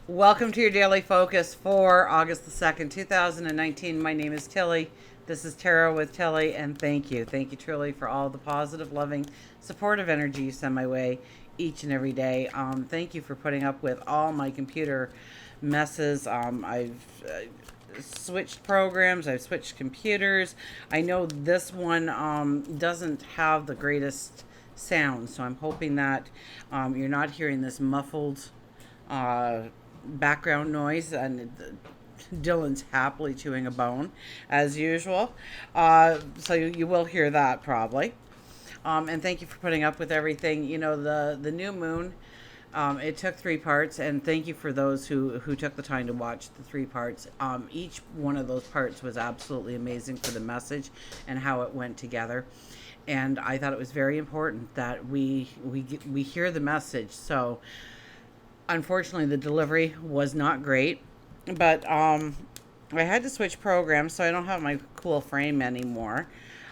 Welcome to your daily focus for August the 2nd, 2019. My name is Tilly. This is Tarot with Tilly, and thank you. Thank you truly for all the positive, loving, supportive energy you send my way each and every day. Thank you for putting up with all my computer messes. I've switched programs, I've switched computers. I know this one doesn't have the greatest sound, so I'm hoping that you're not hearing this muffled uh, background noise, and Dylan's happily chewing a bone as usual. So you will hear that probably. And thank you for putting up with everything. You know, the new moon. It took three parts, and thank you for those who took the time to watch the three parts. Each one of those parts was absolutely amazing for the message and how it went together. And I thought it was very important that we hear the message. So unfortunately, the delivery was not great, but I had to switch programs, so I don't have my cool frame anymore.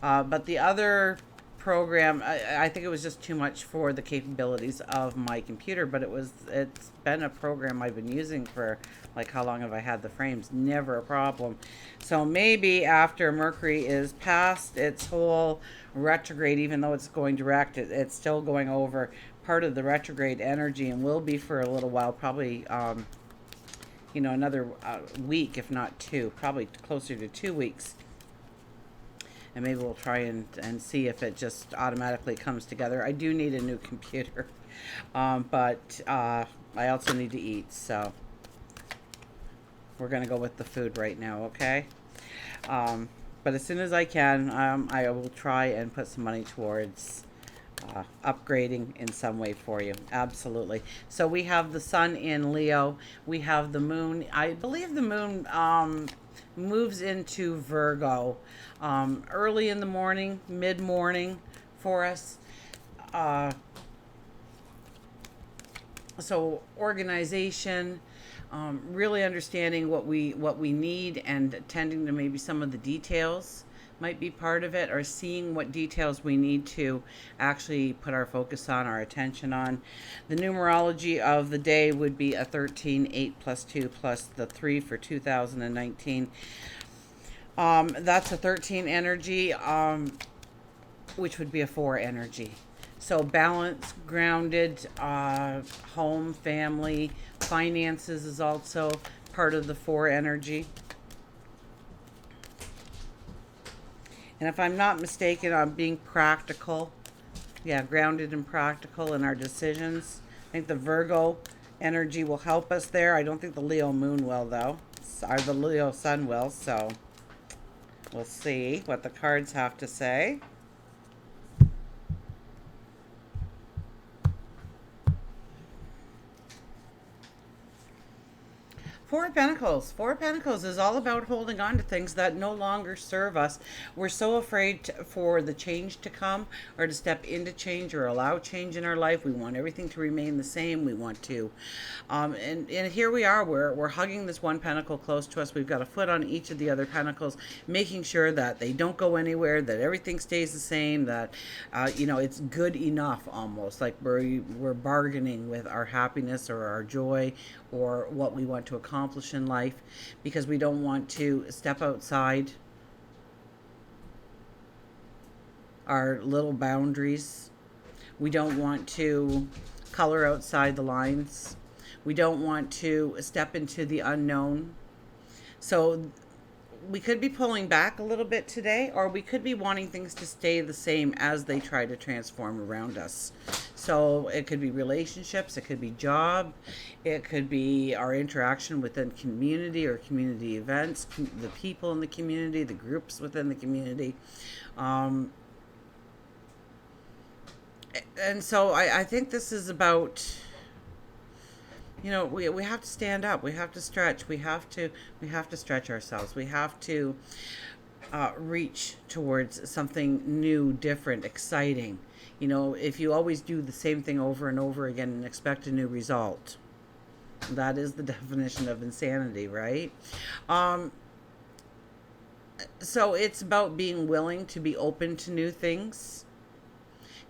But the other program, I think it was just too much for the capabilities of my computer. But it's been a program I've been using for, like, how long have I had the frames? Never a problem. So maybe after Mercury is past its whole retrograde, even though it's going direct, it's still going over part of the retrograde energy, and will be for a little while, probably another week, if not two, probably closer to 2 weeks. And maybe we'll try and see if it just automatically comes together. I do need a new computer, but I also need to eat, so we're going to go with the food right now, okay? But as soon as I can, I will try and put some money towards upgrading in some way for you. Absolutely. So we have the sun in Leo. We have the moon. I believe the moon moves into Virgo early in the morning, mid morning for us. Uh, so organization, really understanding what we need, and attending to maybe some of the details might be part of it, or seeing what details we need to actually put our focus on, our attention on. The numerology of the day would be a 13, 8 plus 2 plus the 3 for 2019. That's a 13 energy, which would be a 4 energy. So balance, grounded, home, family, finances is also part of the 4 energy. And if I'm not mistaken, I'm being practical. Yeah, grounded and practical in our decisions. I think the Virgo energy will help us there. I don't think the Leo moon will, though. Or the Leo sun will, so we'll see what the cards have to say. Four of Pentacles. Four of Pentacles is all about holding on to things that no longer serve us. We're so afraid for the change to come, or to step into change or allow change in our life. We want everything to remain the same. We want to, and here we are. We're hugging this one pentacle close to us. We've got a foot on each of the other pentacles, making sure that they don't go anywhere, that everything stays the same. That it's good enough, almost like we're bargaining with our happiness or our joy or what we want to accomplish in life, because we don't want to step outside our little boundaries. We don't want to color outside the lines. We don't want to step into the unknown. So we could be pulling back a little bit today, or we could be wanting things to stay the same as they try to transform around us. So it could be relationships, it could be job, it could be our interaction within community or community events, the people in the community, the groups within the community. And so I think this is about, we have to stand up, we have to stretch, we have to stretch ourselves, we have to reach towards something new, different, exciting. If you always do the same thing over and over again and expect a new result, that is the definition of insanity, right? So it's about being willing to be open to new things,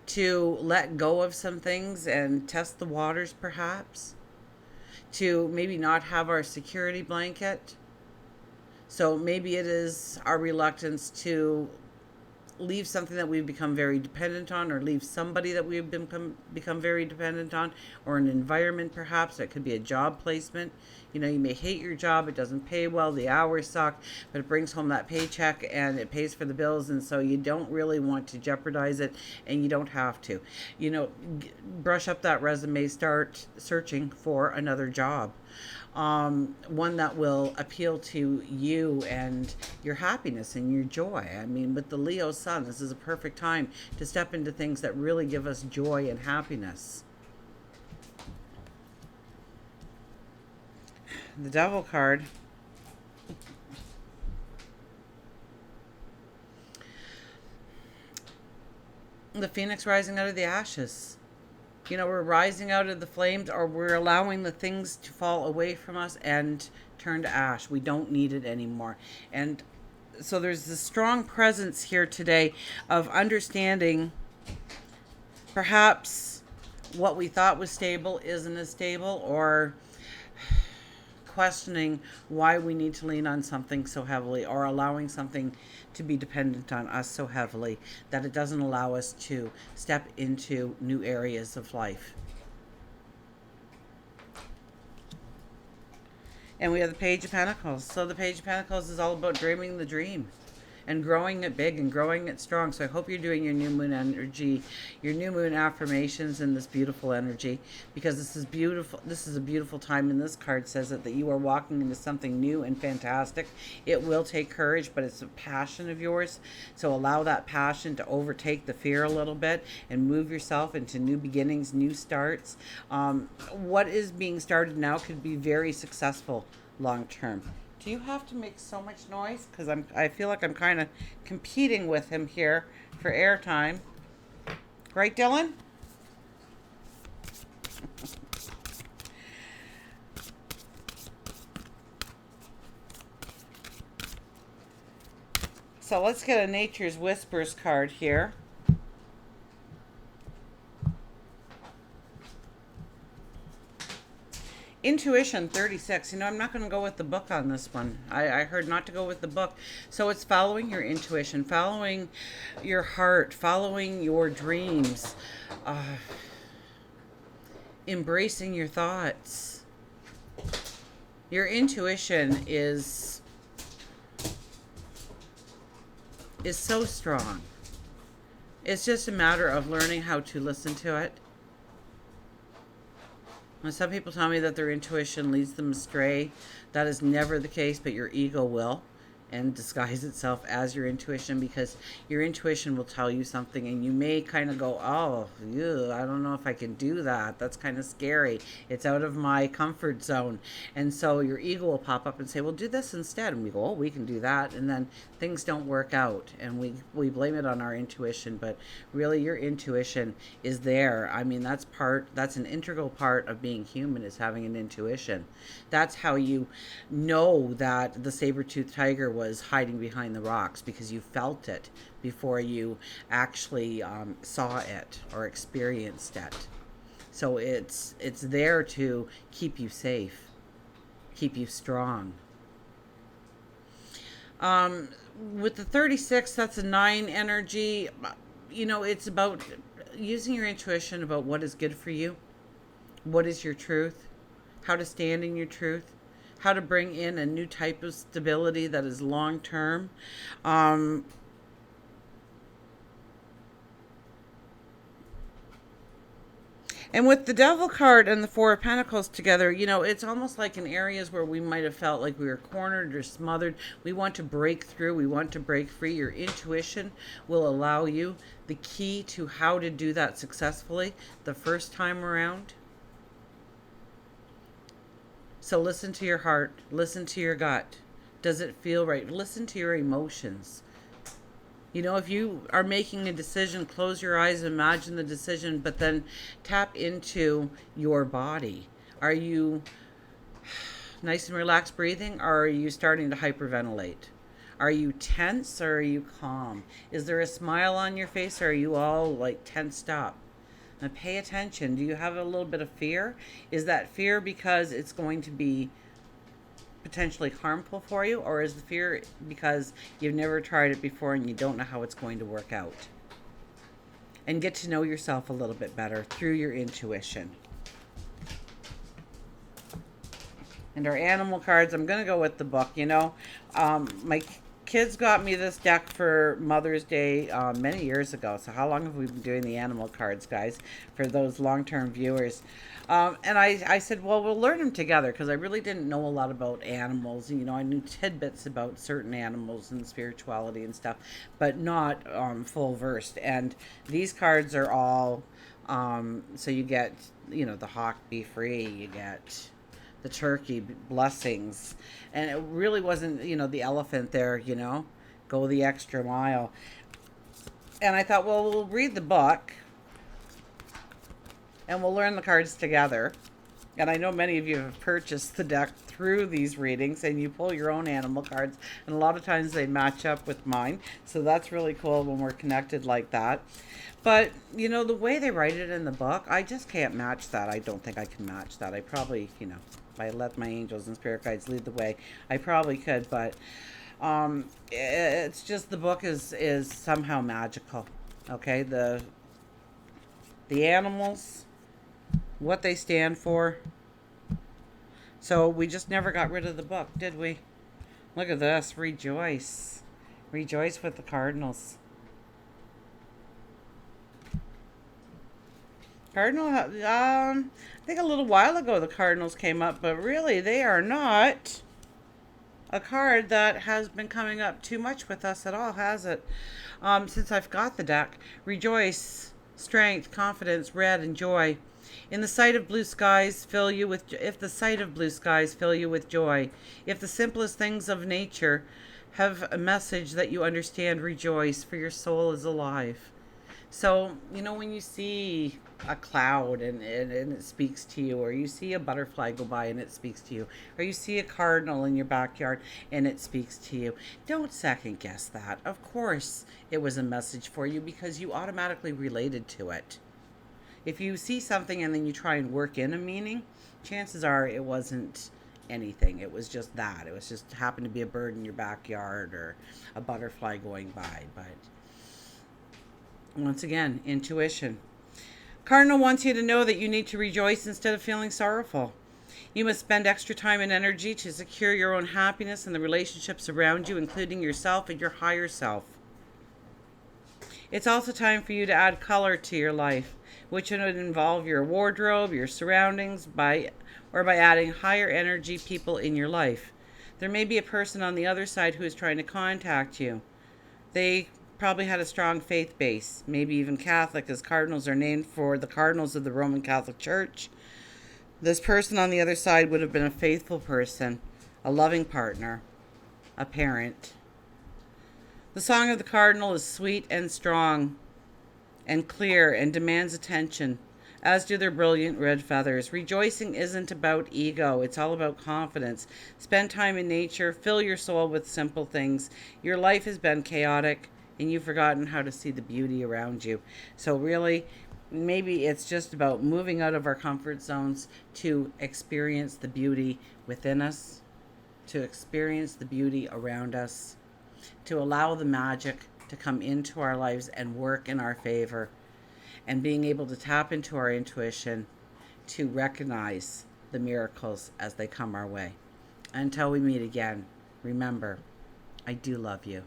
to let go of some things and test the waters, perhaps. to maybe not have our security blanket. So maybe it is our reluctance to leave something that we've become very dependent on, or leave somebody that we've become very dependent on, or an environment. Perhaps it could be a job placement. You know, you may hate your job, it doesn't pay well, the hours suck, but it brings home that paycheck and it pays for the bills, and so you don't really want to jeopardize it, and you don't have to. You know, brush up that resume, start searching for another job, one that will appeal to you and your happiness and your joy. I mean, with the Leo sun, this is a perfect time to step into things that really give us joy and happiness. The Devil card. The Phoenix rising out of the ashes. You know, we're rising out of the flames, or we're allowing the things to fall away from us and turn to ash. We don't need it anymore. And so there's this strong presence here today of understanding perhaps what we thought was stable isn't as stable, or questioning why we need to lean on something so heavily, or allowing something to be dependent on us so heavily that it doesn't allow us to step into new areas of life. And we have the Page of Pentacles. So the Page of Pentacles is all about dreaming the dream and growing it big and growing it strong. So I hope you're doing your new moon energy, your new moon affirmations in this beautiful energy, because this is beautiful. This is a beautiful time, and this card says that you are walking into something new and fantastic. It will take courage, but it's a passion of yours. So allow that passion to overtake the fear a little bit and move yourself into new beginnings, new starts. What is being started now could be very successful long term. Do you have to make so much noise? Because I feel like I'm kind of competing with him here for airtime. Right, Dylan? So let's get a Nature's Whispers card here. Intuition 36. You know, I'm not going to go with the book on this one. I heard not to go with the book. So it's following your intuition, following your heart, following your dreams, embracing your thoughts. Your intuition is so strong. It's just a matter of learning how to listen to it. When some people tell me that their intuition leads them astray, that is never the case, but your ego will, and disguise itself as your intuition, because your intuition will tell you something and you may kind of go, oh, ew, I don't know if I can do that. That's kind of scary. It's out of my comfort zone. And so your ego will pop up and say, well, do this instead. And we go, oh, we can do that. And then things don't work out, and we blame it on our intuition, but really your intuition is there. I mean, that's an integral part of being human, is having an intuition. That's how you know that the saber-toothed tiger was hiding behind the rocks, because you felt it before you actually saw it or experienced it. So it's there to keep you safe, keep you strong. With the 36, that's a 9 energy. You know, it's about using your intuition about what is good for you, what is your truth, how to stand in your truth, how to bring in a new type of stability that is long term. And with the Devil card and the Four of Pentacles together, you know, it's almost like in areas where we might have felt like we were cornered or smothered. We want to break through. We want to break free. Your intuition will allow you the key to how to do that successfully the first time around. So listen to your heart. Listen to your gut. Does it feel right? Listen to your emotions. You know, if you are making a decision, close your eyes, imagine the decision, but then tap into your body. Are you nice and relaxed breathing, or are you starting to hyperventilate? Are you tense, or are you calm? Is there a smile on your face, or are you all like tensed up? And pay attention. Do you have a little bit of fear? Is that fear because it's going to be potentially harmful for you, or is the fear because you've never tried it before and you don't know how it's going to work out? And get to know yourself a little bit better through your intuition. And our animal cards, I'm going to go with the book. My kids got me this deck for Mother's Day many years ago. So how long have we been doing the animal cards, guys, for those long-term viewers? And I said, well, we'll learn them together, because I really didn't know a lot about animals. I knew tidbits about certain animals and spirituality and stuff, but not full versed. And these cards are all, so you get, the hawk, be free, you get the turkey, blessings. And it really wasn't, the elephant there, go the extra mile. And I thought, well, we'll read the book and we'll learn the cards together. And I know many of you have purchased the deck through these readings, and you pull your own animal cards, and a lot of times they match up with mine. So that's really cool when we're connected like that. But, the way they write it in the book, I just can't match that. I don't think I can match that. I probably, if I let my angels and spirit guides lead the way, I probably could. But it's just, the book is somehow magical. Okay, the animals, what they stand for. So we just never got rid of the book, did we? Look at this. Rejoice. Rejoice with the cardinals. Cardinal, I think a little while ago the cardinals came up, but really they are not a card that has been coming up too much with us at all, has it? Since I've got the deck. Rejoice, strength, confidence, red, and joy. If the sight of blue skies fill you with joy, if the simplest things of nature have a message that you understand, rejoice, for your soul is alive. So, when you see a cloud and it speaks to you, or you see a butterfly go by and it speaks to you, or you see a cardinal in your backyard and it speaks to you, don't second guess that. Of course it was a message for you, because you automatically related to it. If you see something and then you try and work in a meaning, chances are it wasn't anything. It was just that. It was just happened to be a bird in your backyard or a butterfly going by. But once again, intuition. Cardinal wants you to know that you need to rejoice instead of feeling sorrowful. You must spend extra time and energy to secure your own happiness and the relationships around you, including yourself and your higher self. It's also time for you to add color to your life, which would involve your wardrobe, your surroundings, by adding higher energy people in your life. There may be a person on the other side who is trying to contact you. They probably had a strong faith base, maybe even Catholic, as cardinals are named for the cardinals of the Roman Catholic Church. This person on the other side would have been a faithful person, a loving partner, a parent. The song of the cardinal is sweet and strong and clear and demands attention, as do their brilliant red feathers. Rejoicing isn't about ego. It's all about confidence. Spend time in nature. Fill your soul with simple things. Your life has been chaotic, and you've forgotten how to see the beauty around you. So really, maybe it's just about moving out of our comfort zones to experience the beauty within us, to experience the beauty around us, to allow the magic to come into our lives and work in our favor, and being able to tap into our intuition to recognize the miracles as they come our way. Until we meet again, remember, I do love you.